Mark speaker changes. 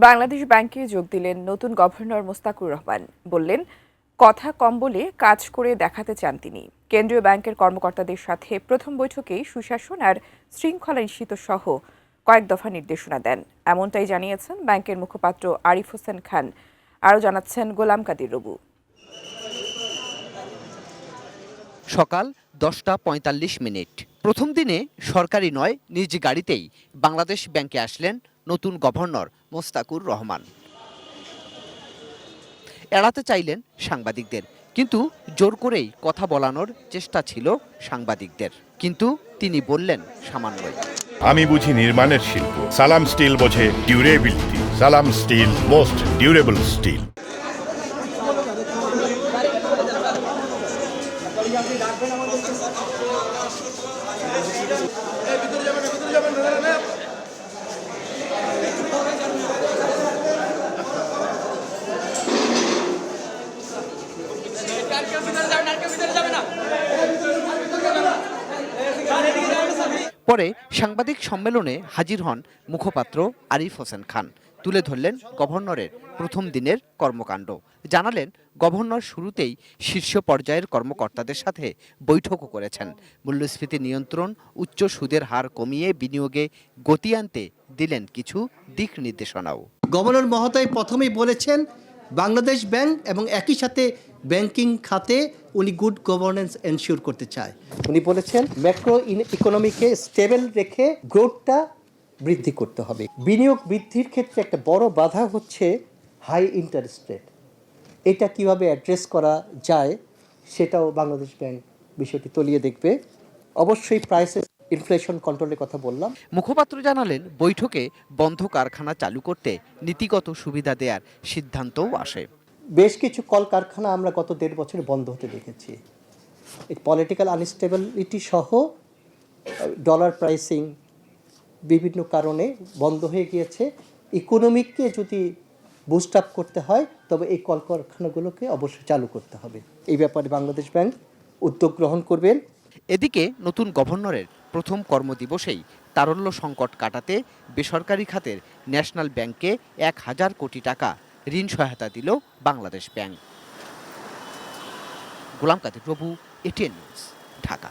Speaker 1: বাংলাদেশ ব্যাংকে যোগ দিলেন নতুন গভর্নর মোস্তাকুর রহমান। বললেন, কথা কম বলে কাজ করে দেখাতে চান তিনি। কেন্দ্রীয় ব্যাংকের কর্মকর্তাদের সাথে প্রথম বৈঠকেই সুশাসন আর শৃঙ্খলা নিশ্চিত সহ কয়েক দফা নির্দেশনা দেন। এমনটাই জানিয়েছেন ব্যাংকের মুখপাত্র আরিফ হোসেন খান। আরও জানাচ্ছেন গোলাম কাদির রবু।
Speaker 2: সকাল 10:45। প্রথম দিনে সরকারি নয়, নিজ গাড়িতেই বাংলাদেশ ব্যাংকে আসলেন নতুন গভর্নর মোস্তাকুর রহমান। এড়াতে চাইলেন সাংবাদিকদের, কিন্তু জোর করেই কথা বলানোর চেষ্টা ছিল সাংবাদিকদের। কিন্তু তিনি বললেন সামান্যই।
Speaker 3: আমি বুঝি নির্মাণের শিল্প, সালাম স্টিল বোঝে ডিউরেবিলিটি। সালাম স্টিল, মোস্ট ডিউরেবল স্টিল।
Speaker 2: পরে সাংবাদিক সম্মেলনে হাজির হন মুখপাত্র আরিফ হোসেন খান। তুলে ধরলেন গভর্নরের প্রথম দিনের কর্মকাণ্ড। জানালেন, গভর্নর শুরুতেই শীর্ষ পর্যায়ের কর্মকর্তাদের সাথে বৈঠকও করেছেন। মূল্যস্ফীতি নিয়ন্ত্রণ, উচ্চ সুদের হার কমিয়ে বিনিয়োগে গতি আনতে দিলেন কিছু দিক নির্দেশনাও।
Speaker 4: গভর্নর মহোদয় প্রথমেই বলেছেন বাংলাদেশ ব্যাংক এবং একই সাথে ব্যাংকিং খাতে উনি গুড গভর্নেন্স এনশিওর করতে চায়। উনি বলেছেন ম্যাক্রো ইকোনমিকে স্টেবল রেখে গ্রোথটা বৃদ্ধি করতে হবে। বিনিয়োগ বৃদ্ধির ক্ষেত্রে একটা বড় বাধা হচ্ছে হাই ইন্টারেস্ট রেট। এটা কিভাবে অ্যাড্রেস করা যায় সেটাও বাংলাদেশ ব্যাংক বিষয়টি তলিয়ে দেখবে। অবশ্যই প্রাইসেস ইনফ্লেশন কন্ট্রোলের কথা বললাম।
Speaker 2: মুখপাত্র জানালেন, বৈঠকে বন্ধ কারখানা চালু করতে নীতিগত সুবিধা দেওয়ার সিদ্ধান্তও আসে।
Speaker 4: বেশ কিছু কলকারখানা আমরা গত 1.5 বছরে বন্ধ হতে দেখেছি। এই পলিটিক্যাল আনস্টেবিলিটি সহ ডলার প্রাইসিং বিভিন্ন কারণে বন্ধ হয়ে গিয়েছে। ইকোনমিককে যদি বুস্ট আপ করতে হয় তবে এই কলকারখানাগুলোকে অবশ্যই চালু করতে হবে। এই ব্যাপারে বাংলাদেশ ব্যাংক উদ্যোগ গ্রহণ করবেন।
Speaker 2: এদিকে নতুন গভর্নরের প্রথম কর্মদিবসেই তারল্য সংকট কাটাতে বেসরকারি খাতের ন্যাশনাল ব্যাংককে 1000 কোটি টাকা ঋণ সহায়তা দিল বাংলাদেশ ব্যাংক। গোলাম কাদির প্রভু, এটিএন নিউজ, ঢাকা।